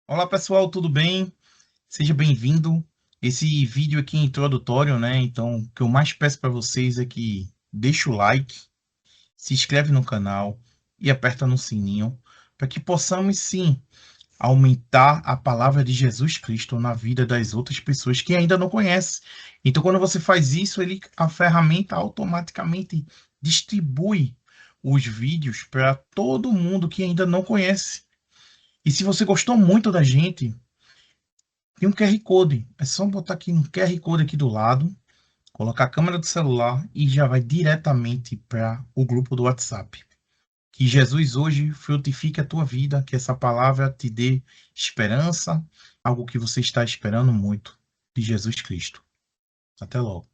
Olá pessoal, tudo bem? Seja bem-vindo. Esse vídeo aqui é introdutório, né? Então, o que eu mais peço para vocês é que deixe o like, se inscreve no canal e aperta no sininho para que possamos sim aumentar a palavra de Jesus Cristo na vida das outras pessoas que ainda não conhecem. Então, quando você faz isso, a ferramenta automaticamente distribui os vídeos para todo mundo que ainda não conhece. E se você gostou muito da gente, tem um QR Code. É só botar aqui no QR Code aqui do lado, colocar a câmera do celular e já vai diretamente para o grupo do WhatsApp. Que Jesus hoje frutifique a tua vida, que essa palavra te dê esperança, algo que você está esperando muito de Jesus Cristo. Até logo.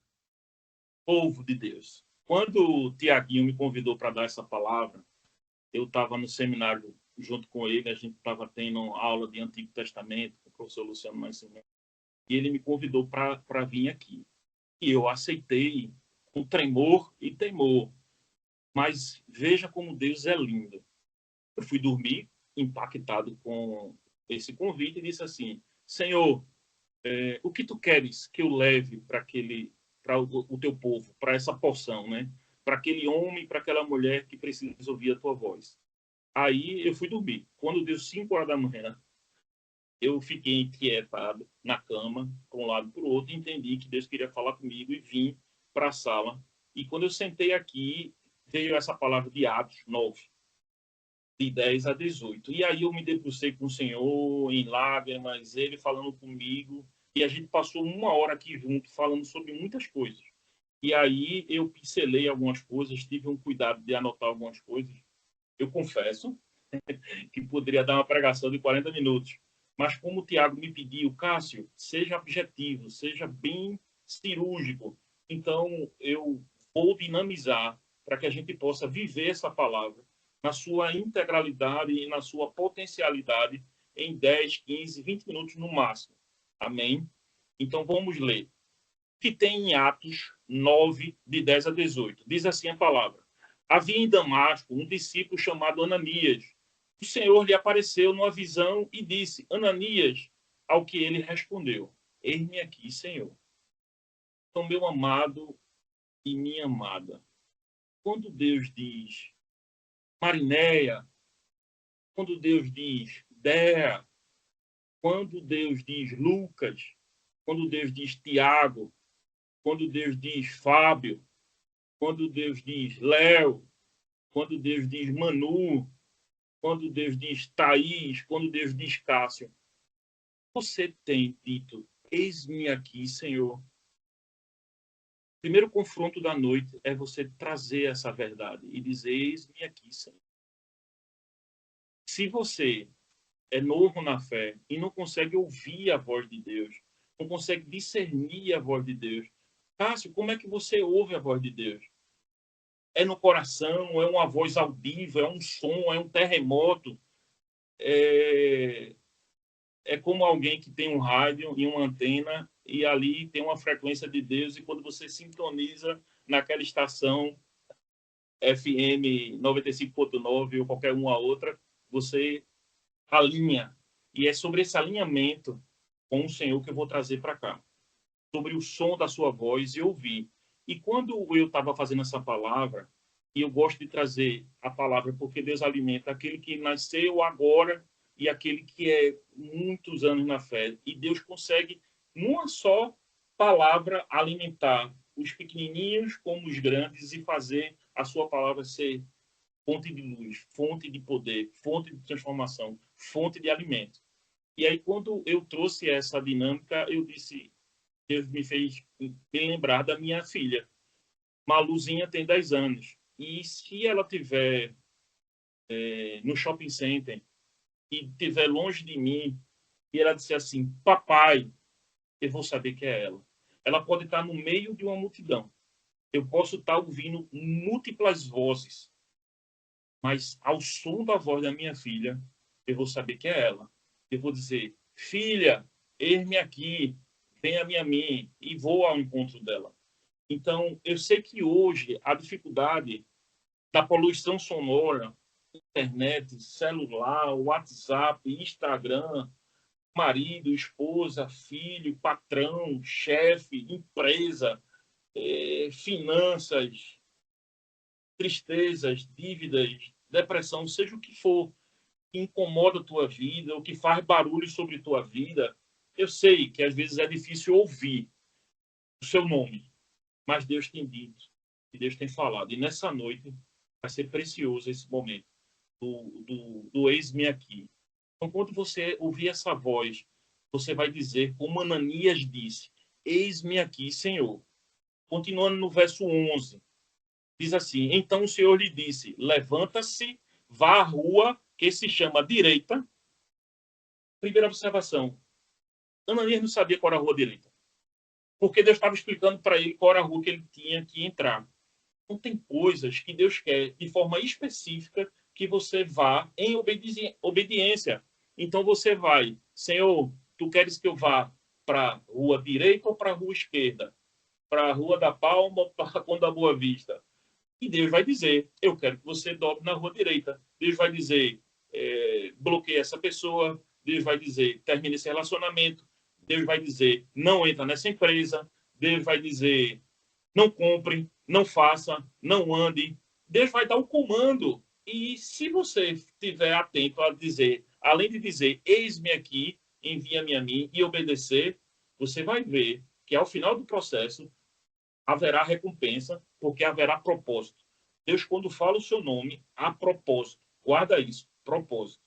Povo de Deus. Quando o Tiaguinho me convidou para dar essa palavra, eu estava no seminário junto com ele, a gente estava tendo aula de Antigo Testamento com o professor Luciano Nascimento, e ele me convidou para vir aqui. E eu aceitei com tremor e temor, mas veja como Deus é lindo. Eu fui dormir impactado com esse convite e disse assim: Senhor, o que tu queres que eu leve para o teu povo, para essa porção, né? Para aquele homem, para aquela mulher que precisa ouvir a tua voz. Aí eu fui dormir. Quando deu 5 horas da manhã, eu fiquei inquietado na cama, para um lado e para o outro, e entendi que Deus queria falar comigo e vim para a sala. E quando eu sentei aqui, veio essa palavra de Atos 9, de 10 a 18. E aí eu me debrucei com o Senhor em lágrimas, ele falando comigo, e a gente passou 1 hora aqui junto, falando sobre muitas coisas. E aí eu pincelei algumas coisas, tive um cuidado de anotar algumas coisas. Eu confesso que poderia dar uma pregação de 40 minutos. Mas como o Tiago me pediu, Cássio, seja objetivo, seja bem cirúrgico. Então, eu vou dinamizar para que a gente possa viver essa palavra na sua integralidade e na sua potencialidade em 10, 15, 20 minutos no máximo. Amém? Então, vamos ler. Que tem em Atos 9, de 10 a 18. Diz assim a palavra. Havia em Damasco um discípulo chamado Ananias. O Senhor lhe apareceu numa visão e disse, Ananias, ao que ele respondeu, eis-me aqui, Senhor. Então, meu amado e minha amada, quando Deus diz Marinéia, quando Deus diz Dea, quando Deus diz Lucas, quando Deus diz Tiago, quando Deus diz Fábio, quando Deus diz Léo, quando Deus diz Manu, quando Deus diz Thaís, quando Deus diz Cássio, você tem dito, eis-me aqui, Senhor. O primeiro confronto da noite é você trazer essa verdade e dizer, eis-me aqui, Senhor. Se você é novo na fé e não consegue ouvir a voz de Deus, não consegue discernir a voz de Deus, Cássio, como é que você ouve a voz de Deus? É no coração, é uma voz audível, é um som, é um terremoto, é, é como alguém que tem um rádio e uma antena e ali tem uma frequência de Deus e quando você sintoniza naquela estação FM 95.9 ou qualquer uma outra, você alinha. E é sobre esse alinhamento com o Senhor que eu vou trazer para cá. Sobre o som da sua voz e ouvir. E quando eu estava fazendo essa palavra, e eu gosto de trazer a palavra porque Deus alimenta aquele que nasceu agora e aquele que é muitos anos na fé. E Deus consegue, numa só palavra, alimentar os pequenininhos como os grandes e fazer a sua palavra ser fonte de luz, fonte de poder, fonte de transformação, fonte de alimento. E aí, quando eu trouxe essa dinâmica, eu disse, Deus me fez me lembrar da minha filha. Maluzinha tem 10 anos. E se ela tiver no shopping center e estiver longe de mim, e ela disser assim, papai, eu vou saber que é ela. Ela pode estar no meio de uma multidão. Eu posso estar ouvindo múltiplas vozes, mas ao som da voz da minha filha, eu vou saber que é ela. Eu vou dizer, filha, eis-me aqui, venha-me a mim, e vou ao encontro dela. Então, eu sei que hoje a dificuldade da poluição sonora, internet, celular, WhatsApp, Instagram, marido, esposa, filho, patrão, chefe, empresa, finanças, tristezas, dívidas, depressão, seja o que for que incomoda a tua vida, ou que faz barulho sobre a tua vida. Eu sei que às vezes é difícil ouvir o seu nome, mas Deus tem dito, e Deus tem falado. E nessa noite vai ser precioso esse momento do eis-me aqui. Então, quando você ouvir essa voz, você vai dizer, como Ananias disse, eis-me aqui, Senhor. Continuando no verso 11, diz assim, então o Senhor lhe disse, levanta-se, vá à rua que se chama direita. Primeira observação, Ananias não sabia qual era a rua direita, porque Deus estava explicando para ele qual era a rua que ele tinha que entrar. Então, tem coisas que Deus quer, de forma específica, que você vá em obediência. Então, você vai, Senhor, tu queres que eu vá para a rua direita ou para a rua esquerda? Para a Rua da Palma ou para a Conda Boa Vista? E Deus vai dizer, eu quero que você dobre na rua direita. Deus vai dizer, bloqueie essa pessoa. Deus vai dizer, termine esse relacionamento. Deus vai dizer, não entra nessa empresa. Deus vai dizer, não compre, não faça, não ande. Deus vai dar o comando. E se você estiver atento a dizer, além de dizer, eis-me aqui, envia-me a mim e obedecer, você vai ver que ao final do processo haverá recompensa, porque haverá propósito. Deus, quando fala o seu nome, há propósito. Guarda isso, propósito.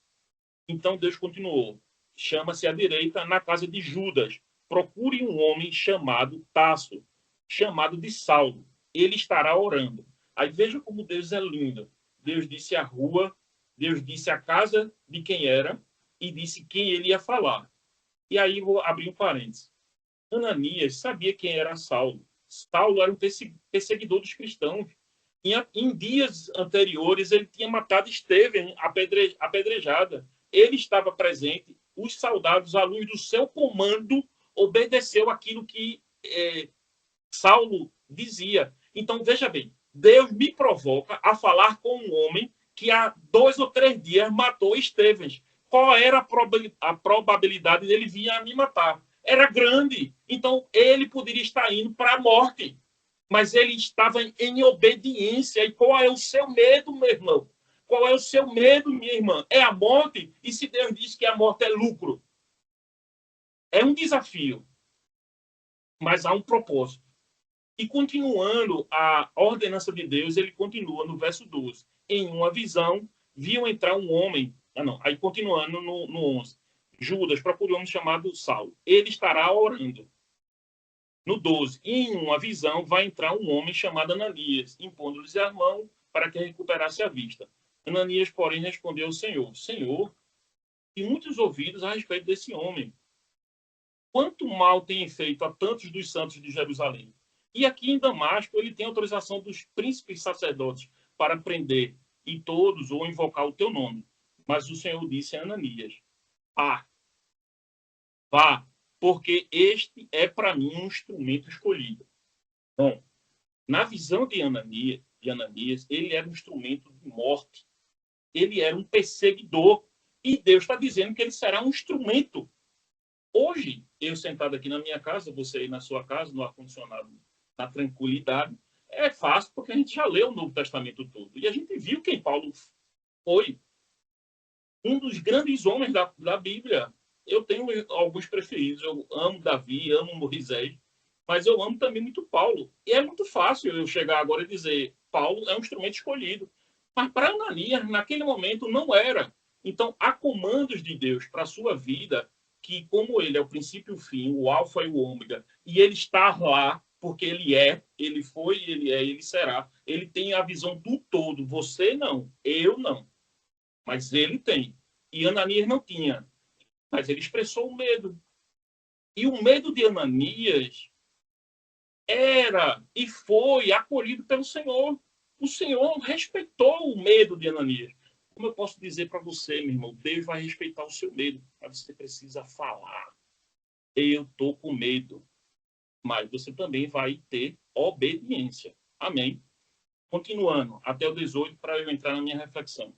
Então Deus continuou. Chama-se à direita, na casa de Judas. Procure um homem chamado Tasso, chamado de Saulo. Ele estará orando. Aí veja como Deus é lindo. Deus disse a rua, Deus disse a casa de quem era e disse quem ele ia falar. E aí vou abrir um parênteses. Ananias sabia quem era Saulo. Saulo era um perseguidor dos cristãos. Em dias anteriores, ele tinha matado Estevão apedrejada. Ele estava presente. Os soldados, à luz do seu comando, obedeceu aquilo que Saulo dizia. Então, veja bem, Deus me provoca a falar com um homem que há 2 ou 3 dias matou Estevão. Qual era a probabilidade dele vir a me matar? Era grande. Então, ele poderia estar indo para a morte. Mas ele estava em obediência. E qual é o seu medo, meu irmão? Qual é o seu medo, minha irmã? É a morte? E se Deus diz que a morte é lucro? É um desafio, mas há um propósito. E continuando a ordenança de Deus, ele continua no verso 12. Em uma visão, viu entrar um homem. Aí continuando no 11. Judas procurou um chamado Saulo. Ele estará orando. No 12, em uma visão, vai entrar um homem chamado Ananias, impondo-lhes a mão para que recuperasse a vista. Ananias, porém, respondeu ao Senhor: Senhor, tem muitos ouvidos a respeito desse homem. Quanto mal tem feito a tantos dos santos de Jerusalém? E aqui em Damasco, ele tem autorização dos príncipes sacerdotes para prender e todos ou invocar o teu nome. Mas o Senhor disse a Ananias: vá, porque este é para mim um instrumento escolhido. Bom, na visão de Ananias, ele era um instrumento de morte. Ele era um perseguidor. E Deus está dizendo que ele será um instrumento. Hoje, eu sentado aqui na minha casa, você aí na sua casa, no ar-condicionado, na tranquilidade, é fácil porque a gente já leu o Novo Testamento todo. E a gente viu quem Paulo foi. Um dos grandes homens da Bíblia. Eu tenho alguns preferidos. Eu amo Davi, amo Moisés, mas eu amo também muito Paulo. E é muito fácil eu chegar agora e dizer Paulo é um instrumento escolhido. Mas para Ananias, naquele momento, não era. Então, há comandos de Deus para a sua vida que, como ele é o princípio e o fim, o alfa e o ômega, e ele está lá porque ele é, ele foi, ele é, ele será. Ele tem a visão do todo. Você não, eu não. Mas ele tem. E Ananias não tinha. Mas ele expressou o medo. E o medo de Ananias era e foi acolhido pelo Senhor. O Senhor respeitou o medo de Ananias. Como eu posso dizer para você, meu irmão, Deus vai respeitar o seu medo, mas você precisa falar. Eu estou com medo. Mas você também vai ter obediência. Amém? Continuando, até o 18, para eu entrar na minha reflexão.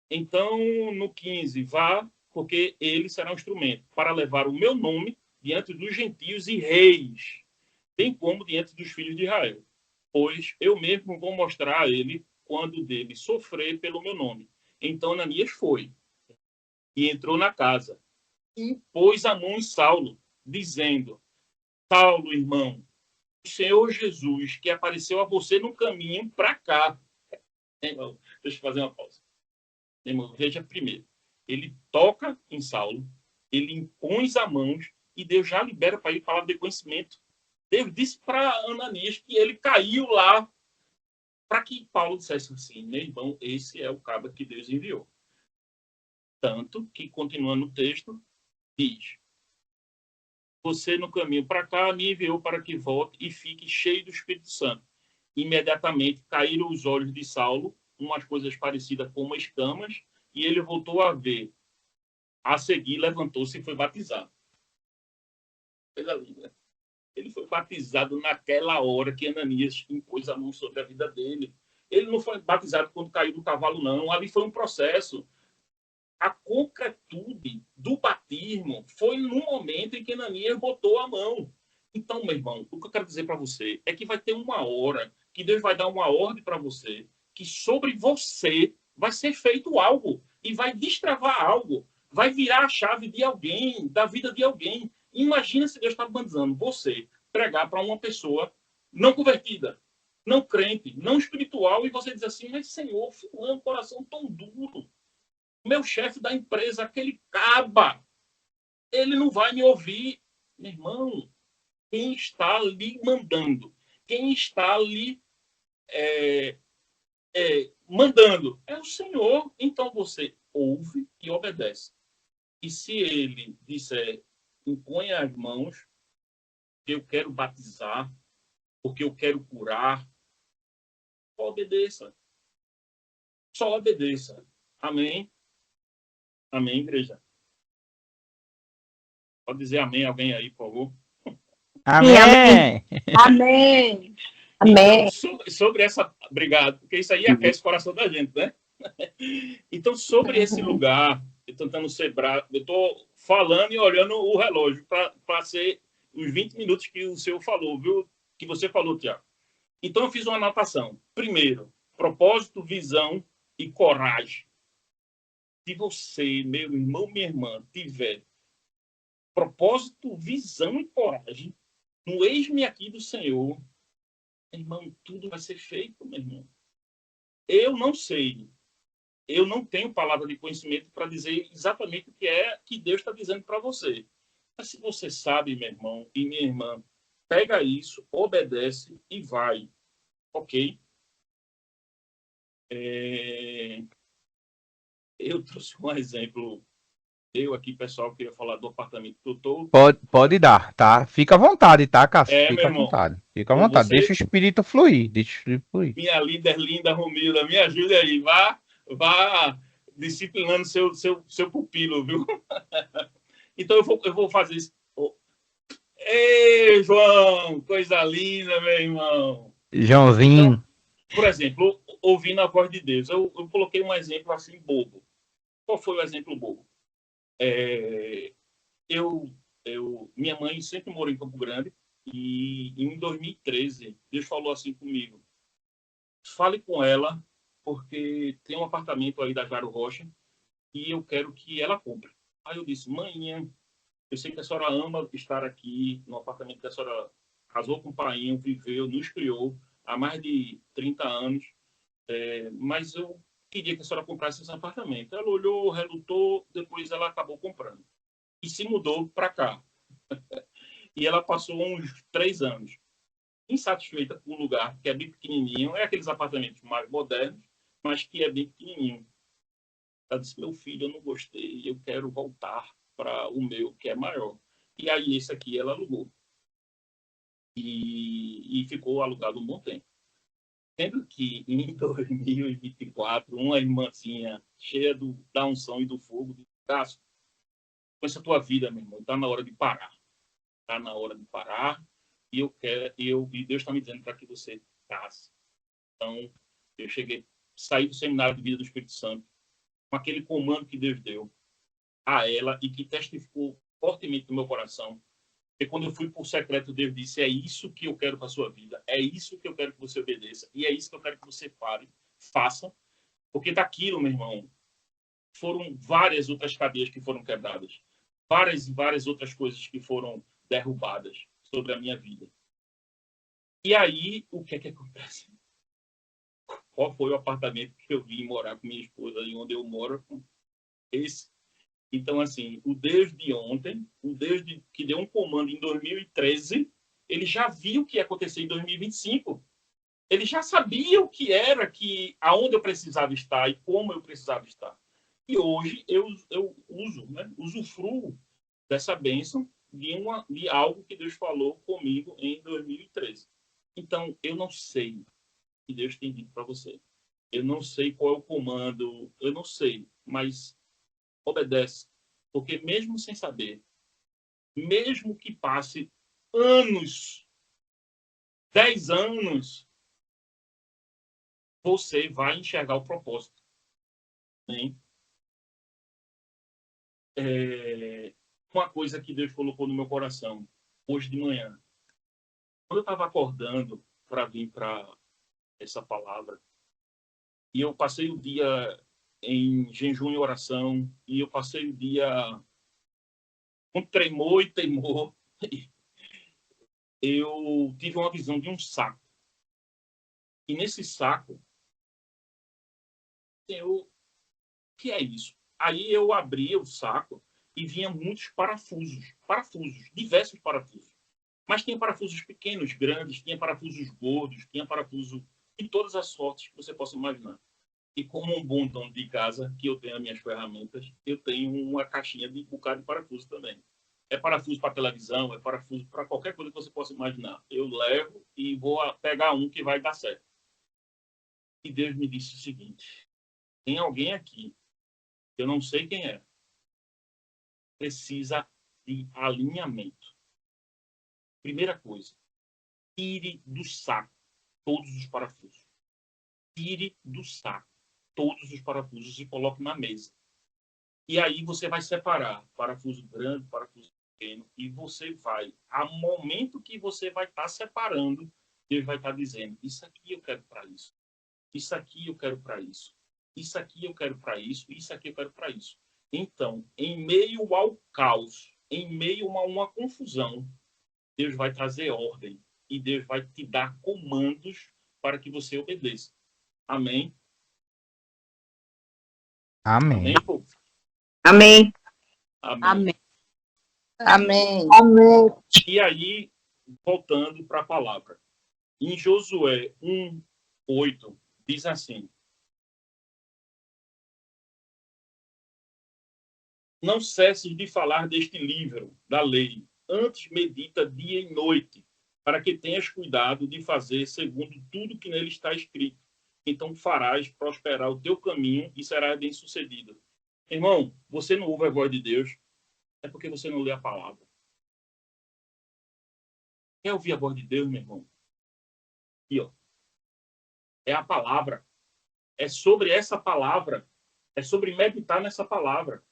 Então, no 15, vá, porque ele será um instrumento para levar o meu nome diante dos gentios e reis, bem como diante dos filhos de Israel. Pois eu mesmo vou mostrar a ele quando dele sofrer pelo meu nome. Então Ananias foi e entrou na casa e pôs a mão em Saulo, dizendo: Saulo, irmão, o Senhor Jesus, que apareceu a você no caminho para cá. Irmão, deixa eu fazer uma pausa. Irmão, veja primeiro. Ele toca em Saulo, ele impõe as mãos e Deus já libera para ele palavra de conhecimento. Deus disse para Ananias que ele caiu lá para que Paulo dissesse assim: meu irmão, esse é o cabo que Deus enviou. Tanto que, continuando o texto, diz: você no caminho para cá me enviou para que volte e fique cheio do Espírito Santo. Imediatamente caíram os olhos de Saulo, umas coisas parecidas com escamas, e ele voltou a ver. A seguir, levantou-se e foi batizado. Coisa linda. Ele foi batizado naquela hora que Ananias impôs a mão sobre a vida dele. Ele não foi batizado quando caiu do cavalo, não. Ali foi um processo. A concretude do batismo foi no momento em que Ananias botou a mão. Então, meu irmão, o que eu quero dizer para você é que vai ter uma hora que Deus vai dar uma ordem para você, que sobre você vai ser feito algo e vai destravar algo, vai virar a chave de alguém, da vida de alguém. Imagina se Deus está mandando você pregar para uma pessoa não convertida, não crente, não espiritual, e você diz assim: mas Senhor, fulano, coração tão duro. Meu chefe da empresa, aquele caba, ele não vai me ouvir. Meu irmão, quem está lhe mandando, quem está lhe mandando é o Senhor. Então você ouve e obedece. E se ele disser: impõe as mãos, que eu quero batizar, porque eu quero curar, só obedeça. Só obedeça. Amém? Amém, igreja? Pode dizer amém alguém aí, por favor? Amém. Amém. Então, Amém. sobre essa... Obrigado, porque isso aí aquece o coração da gente, né? Então, sobre esse lugar, eu tentando ser bravo, eu estou falando e olhando o relógio para ser os 20 minutos que o senhor falou, viu? Que você falou, Tiago. Então, eu fiz uma anotação. Primeiro, propósito, visão e coragem. Se você, meu irmão, minha irmã, tiver propósito, visão e coragem no eis-me aqui do Senhor, irmão, tudo vai ser feito, meu irmão. Eu não sei, eu não tenho palavra de conhecimento para dizer exatamente o que é que Deus está dizendo para você. Mas se você sabe, meu irmão e minha irmã, pega isso, obedece e vai. Ok? Eu trouxe um exemplo. Eu aqui, pessoal, queria falar do apartamento que eu estou. Pode dar, tá? Fica à vontade, tá, Cássio? Meu Fica à irmão. vontade. Fica à vontade. Você, Deixa o espírito fluir. Deixa o espírito fluir. minha líder linda, Romilda, me ajude aí. Vá disciplinando seu pupilo, viu? Então, eu vou fazer isso. Ei, João! Coisa linda, meu irmão! Joãozinho. Então, por exemplo, ouvindo a voz de Deus, eu coloquei um exemplo assim bobo. Qual foi o exemplo bobo? Minha mãe sempre morou em Campo Grande e em 2013 Deus falou assim comigo: fale com ela porque tem um apartamento aí da Jaro Rocha e eu quero que ela compre. Aí eu disse: manhã, eu sei que a senhora ama estar aqui no apartamento que a senhora casou com o pai, viveu, nos criou há mais de 30 anos, mas eu queria que a senhora comprasse esse apartamento. Ela olhou, relutou, depois ela acabou comprando e se mudou para cá. E ela passou uns 3 anos insatisfeita com o lugar, que é bem pequenininho, é aqueles apartamentos mais modernos, mas que é bem pequenininho. Ela disse: meu filho, eu não gostei, eu quero voltar para o meu, que é maior. E aí esse aqui ela alugou. E ficou alugado um bom tempo. Sendo que em 2024, uma irmãzinha cheia da unção e do fogo, disse: Cássio, com essa tua vida, meu irmão, está na hora de parar. Está na hora de parar. E e Deus está me dizendo para que você passe. Então, eu saí do seminário de vida do Espírito Santo, com aquele comando que Deus deu. a ela e que testificou fortemente no meu coração. E quando eu fui para o secreto, Deus disse: é isso que eu quero para a sua vida, é isso que eu quero que você obedeça, e é isso que eu quero que você faça, porque daquilo, meu irmão, foram várias outras cadeias que foram quebradas, várias e várias outras coisas que foram derrubadas sobre a minha vida. E aí, o que é que acontece? Qual foi o apartamento que eu vim morar com minha esposa e onde eu moro? Esse. Então, assim, o Deus de ontem, o Deus que deu um comando em 2013, ele já viu o que ia acontecer em 2025. Ele já sabia o que era, aonde eu precisava estar e como eu precisava estar. E hoje eu uso, né, usufruo dessa bênção de algo que Deus falou comigo em 2013. Então, eu não sei o que Deus tem dito para você. Eu não sei qual é o comando, eu não sei, mas obedece. Porque mesmo sem saber, mesmo que passe anos, 10 anos, você vai enxergar o propósito. Né? Uma coisa que Deus colocou no meu coração hoje de manhã. Quando eu estava acordando para vir para essa palavra, e eu passei o dia em jejum e oração, e eu passei o dia com tremor e temor, eu tive uma visão de um saco. E nesse saco, o que é isso? Aí eu abria o saco e vinha muitos parafusos, diversos parafusos. Mas tinha parafusos pequenos, grandes, tinha parafusos gordos, tinha parafuso de todas as sortes que você possa imaginar. E como um bom dono de casa, que eu tenho as minhas ferramentas, eu tenho uma caixinha de bocado de parafuso também. É parafuso para televisão, é parafuso para qualquer coisa que você possa imaginar. Eu levo e vou pegar um que vai dar certo. E Deus me disse o seguinte: tem alguém aqui, eu não sei quem é, precisa de alinhamento. Primeira coisa, tire do saco todos os parafusos. Tire do saco todos os parafusos e coloque na mesa. E aí você vai separar parafuso grande, parafuso pequeno, e você vai, ao momento que você vai estar separando, Deus vai estar dizendo: isso aqui eu quero para isso, isso aqui eu quero para isso, isso aqui eu quero para isso, isso aqui eu quero para isso. Então, em meio ao caos, em meio a uma confusão, Deus vai trazer ordem e Deus vai te dar comandos para que você obedeça. Amém? Amém. Amém, povo? Amém. Amém. Amém. Amém. E aí, voltando para a palavra. Em Josué 1:8, diz assim: não cesses de falar deste livro da lei, antes medita dia e noite, para que tenhas cuidado de fazer segundo tudo que nele está escrito. Então farás prosperar o teu caminho e serás bem-sucedido. Irmão, você não ouve a voz de Deus, é porque você não lê a palavra. Quer ouvir a voz de Deus, meu irmão? Aqui, ó. É a palavra. É sobre essa palavra. É sobre meditar nessa palavra.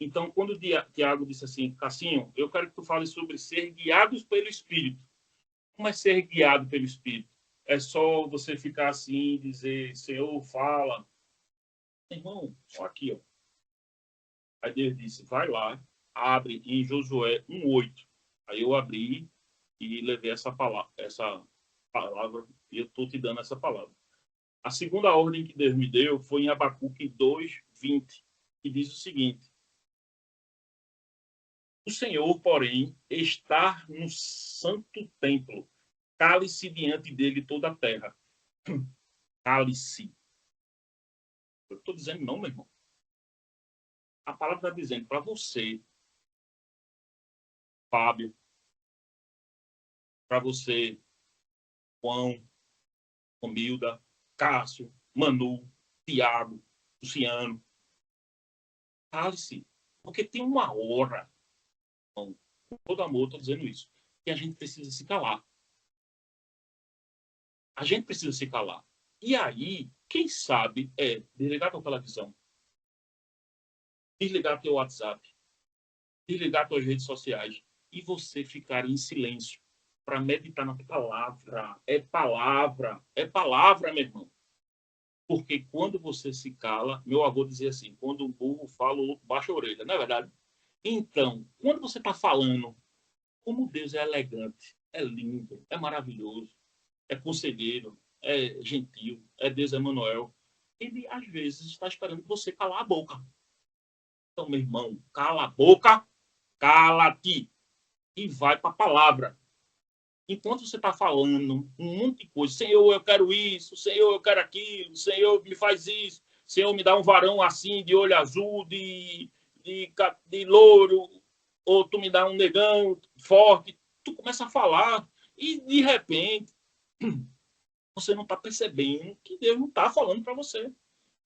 Então, quando o Tiago disse assim: Cassinho, eu quero que tu fale sobre ser guiados pelo Espírito. Como é ser guiado pelo Espírito? É só você ficar assim e dizer: Senhor, fala. Irmão, só aqui, ó. Aí Deus disse: vai lá, abre em Josué 1:8. Aí eu abri e levei essa palavra e eu estou te dando essa palavra. A segunda ordem que Deus me deu foi em Abacuque 2:20, que diz o seguinte: o Senhor, porém, está no santo templo, cale-se diante dele toda a terra. Cale-se. Eu estou dizendo não, meu irmão. A palavra está dizendo para você, Fábio, para você, João, Romilda, Cássio, Manu, Tiago, Luciano. Cale-se. Porque tem uma hora, com todo amor, estou dizendo isso, que a gente precisa se calar. A gente precisa se calar. E aí, quem sabe, desligar tua televisão, desligar teu WhatsApp, desligar suas redes sociais e você ficar em silêncio para meditar na palavra. É palavra, meu irmão. Porque quando você se cala, meu avô dizia assim, quando o burro fala, o louco baixa a orelha, não é verdade? Então, quando você está falando, como Deus é elegante, é lindo, é maravilhoso, é conselheiro, é gentil, é Deus Emanuel, ele às vezes está esperando você calar a boca. Então, meu irmão, cala a boca, cala-te e vai para a palavra. Enquanto você está falando um monte de coisa, Senhor, eu quero isso, Senhor, eu quero aquilo, Senhor, me faz isso, Senhor, me dá um varão assim, de olho azul, de louro, ou tu me dá um negão forte, tu começa a falar e, de repente, você não está percebendo que Deus não está falando para você.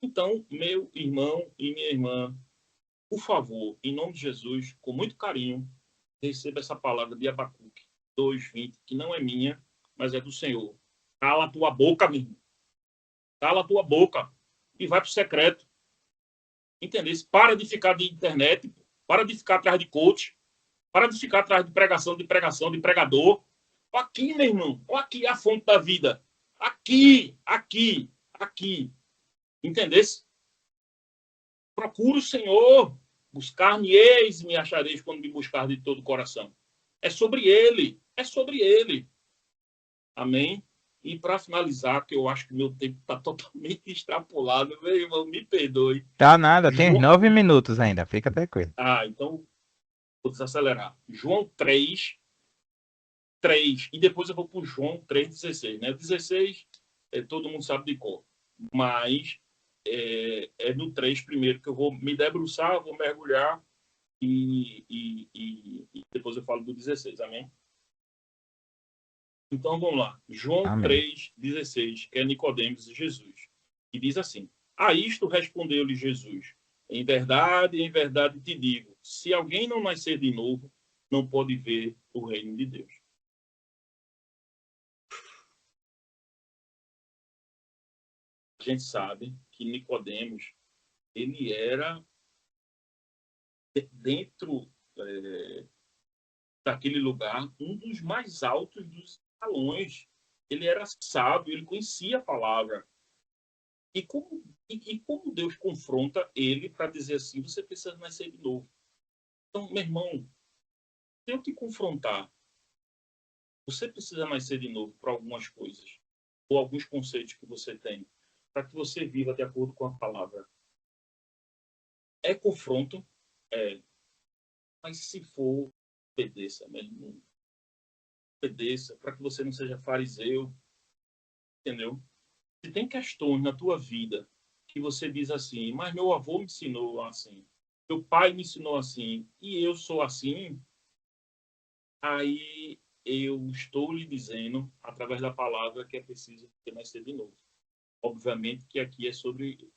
Então, meu irmão e minha irmã, por favor, em nome de Jesus, com muito carinho, receba essa palavra de Abacuque 2:20, que não é minha, mas é do Senhor. Cala a tua boca, meu irmão. Cala a tua boca e vai para o secreto. Entendeu? Para de ficar de internet, para de ficar atrás de coach, para de ficar atrás de pregação, de pregador. Aqui, meu irmão, aqui é a fonte da vida. Aqui. Entendesse? Procure o Senhor. Buscar-me-eis e me achareis quando me buscar de todo o coração. É sobre ele. Amém? E para finalizar, que eu acho que meu tempo está totalmente extrapolado, meu irmão, me perdoe. Tá nada, tem 9 minutos ainda, fica tranquilo. Então vou desacelerar. João 3, e depois eu vou para o João 3,16. Né? 16, todo mundo sabe de cor. Mas é no 3 primeiro que eu vou me debruçar, vou mergulhar e depois eu falo do 16. Amém? Então, vamos lá. João 3,16, que é Nicodemos e Jesus. E diz assim, a isto respondeu-lhe Jesus, em verdade te digo, se alguém não nascer de novo, não pode ver o reino de Deus. A gente sabe que Nicodemos, ele era dentro daquele lugar um dos mais altos dos escalões. Ele era sábio, ele conhecia a palavra. E como Deus confronta ele para dizer assim, você precisa nascer de novo. Então, meu irmão, se eu te confrontar, você precisa nascer de novo para algumas coisas, ou alguns conceitos que você tem, para que você viva de acordo com a palavra. É confronto? Mas se for, obedeça, meu irmão. Obedeça, para que você não seja fariseu, entendeu? Se tem questões na tua vida que você diz assim, mas meu avô me ensinou assim, meu pai me ensinou assim, e eu sou assim, aí eu estou lhe dizendo, através da palavra, que é preciso nascer de novo. Obviamente que aqui é sobre o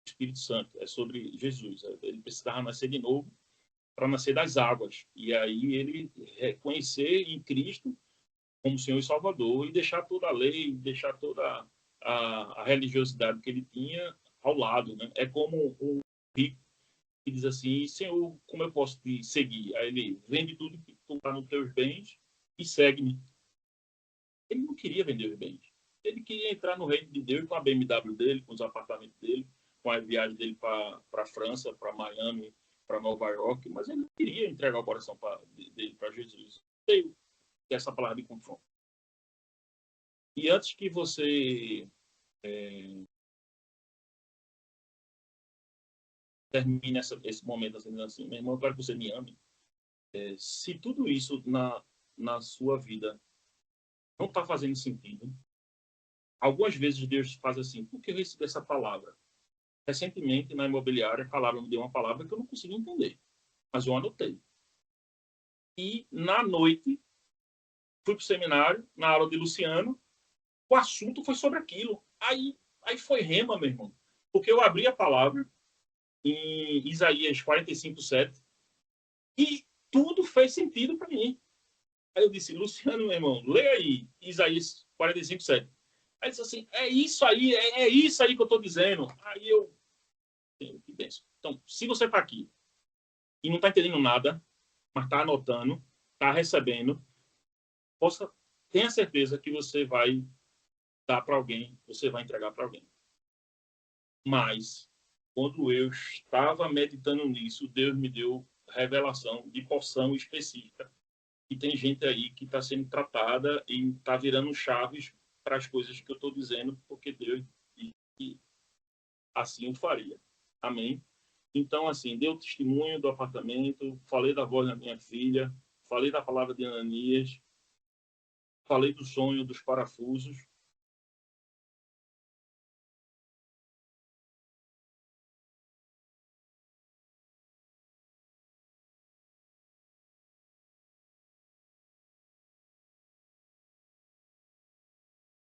Espírito Santo, é sobre Jesus. Ele precisava nascer de novo para nascer das águas. E aí ele reconhecer em Cristo como Senhor e Salvador e deixar toda a lei, deixar toda a religiosidade que ele tinha ao lado, né? É como um rico que diz assim, Senhor, como eu posso te seguir? Aí ele vende tudo que tu está nos teus bens e segue-me. Ele não queria vender os bens. Ele queria entrar no reino de Deus com a BMW dele, com os apartamentos dele, com a viagem dele para a França, para Miami, para Nova York, mas ele não queria entregar o coração dele para Jesus. Veio essa palavra de confronto. E antes que você termine esse momento assim, meu irmão, eu quero que você me ame. Se tudo isso na sua vida não está fazendo sentido, algumas vezes Deus faz assim, por que eu recebi essa palavra? Recentemente, na imobiliária, a palavra me deu uma palavra que eu não consegui entender, mas eu anotei. E, na noite, fui para o seminário, na aula de Luciano, o assunto foi sobre aquilo. Aí foi rema, meu irmão. Porque eu abri a palavra em Isaías 45:7 e tudo fez sentido para mim. Aí eu disse, Luciano, meu irmão, leia aí Isaías 45:7. Aí ele disse assim, é isso aí que eu estou dizendo. Aí eu, que benção. Então, se você está aqui e não está entendendo nada, mas está anotando, está recebendo, tenha certeza que você vai dar para alguém, você vai entregar para alguém. Mas, quando eu estava meditando nisso, Deus me deu revelação de porção específica. E tem gente aí que está sendo tratada e está virando chaves para as coisas que eu estou dizendo, porque Deus disse que assim o faria. Amém? Então, assim, dei o testemunho do apartamento, falei da voz da minha filha, falei da palavra de Ananias, falei do sonho dos parafusos.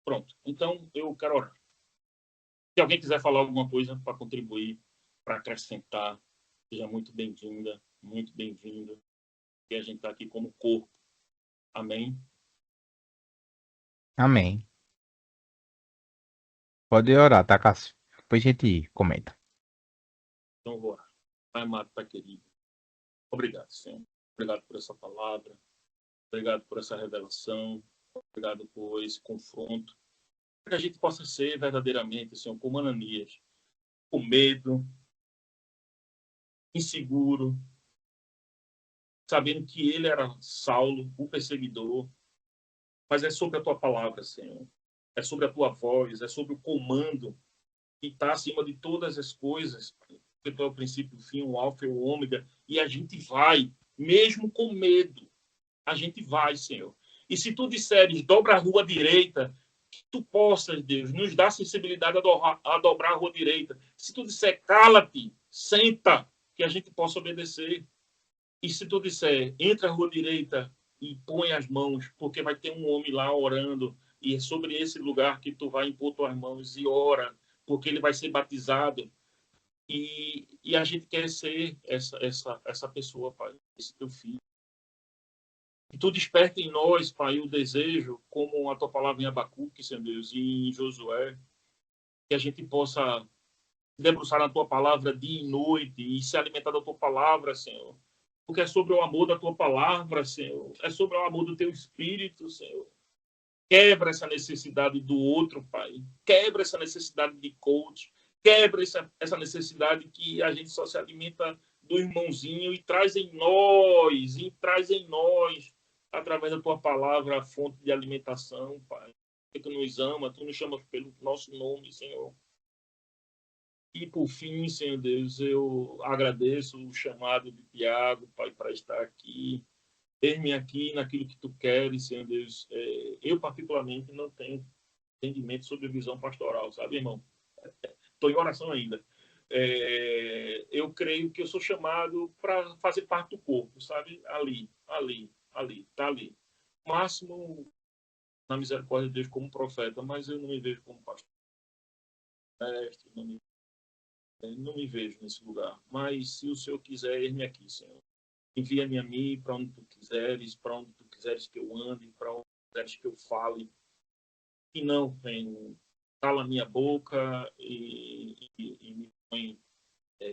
Pronto. Então, eu quero orar. Se alguém quiser falar alguma coisa para contribuir, para acrescentar, seja muito bem-vinda, muito bem-vindo. E a gente está aqui como corpo. Amém? Amém. Pode orar, tá, Cássio? Depois a gente comenta. Então, vou orar. Pai amado, Pai querido. Obrigado, Senhor. Obrigado por essa palavra. Obrigado por essa revelação. Obrigado por esse confronto. Para que a gente possa ser verdadeiramente, Senhor, como Ananias, com medo, inseguro, sabendo que ele era Saulo, o perseguidor, mas é sobre a tua palavra, Senhor. É sobre a tua voz, é sobre o comando que está acima de todas as coisas, porque tu é o princípio, o fim, o alfa e o ômega, e a gente vai, mesmo com medo, a gente vai, Senhor. E se tu disseres, dobra a rua direita, que tu possas, Deus, nos dar sensibilidade a dobrar a rua direita. Se tu disser, cala-te, senta, que a gente possa obedecer. E se tu disser, entra a rua direita e põe as mãos, porque vai ter um homem lá orando, e é sobre esse lugar que tu vai impor tuas mãos e ora, porque ele vai ser batizado. E a gente quer ser essa pessoa, Pai, esse teu filho. Que tu desperta em nós, Pai, o desejo, como a tua palavra em Abacuque, Senhor Deus, e em Josué, que a gente possa debruçar na tua palavra dia e noite e se alimentar da tua palavra, Senhor. Porque é sobre o amor da tua palavra, Senhor. É sobre o amor do teu espírito, Senhor. Quebra essa necessidade do outro, Pai. Quebra essa necessidade de coach. Quebra essa necessidade que a gente só se alimenta do irmãozinho e traz em nós, através da tua palavra, a fonte de alimentação, Pai. Tu nos ama, tu nos chamas pelo nosso nome, Senhor. E, por fim, Senhor Deus, eu agradeço o chamado de Tiago, Pai, para estar aqui. Ter-me aqui naquilo que tu queres, Senhor Deus. Eu, particularmente, não tenho entendimento sobre visão pastoral, sabe, irmão? Estou em oração ainda. Eu creio que eu sou chamado para fazer parte do corpo, sabe? Ali. Tá ali. Máximo, na misericórdia de Deus, como profeta, mas eu não me vejo como pastor. Não me vejo nesse lugar. Mas se o Senhor quiser, ir-me aqui, Senhor. Envia-me a mim para onde tu quiseres, para onde tu quiseres que eu ande, para onde tu quiseres que eu fale. E não, Senhor, cala a minha boca e me põe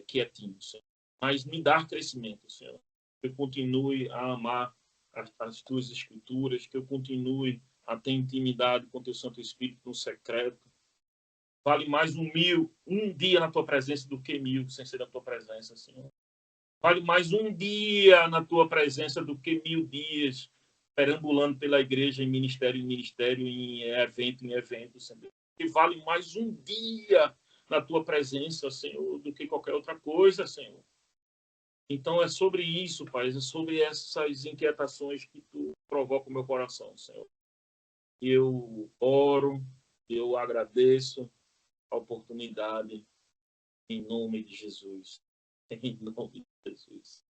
quietinho, Senhor. Mas me dá crescimento, Senhor. Que eu continue a amar as tuas escrituras, que eu continue a ter intimidade com teu Santo Espírito no secreto. Vale mais um dia na tua presença do que 1000 sem ser da tua presença, Senhor. Vale mais um dia na tua presença do que 1000 dias perambulando pela igreja em ministério, em evento, Senhor. E vale mais um dia na tua presença, Senhor, do que qualquer outra coisa, Senhor. Então é sobre isso, Pai, é sobre essas inquietações que tu provoca o meu coração, Senhor. Eu oro, eu agradeço a oportunidade em nome de Jesus. Em nome de Jesus.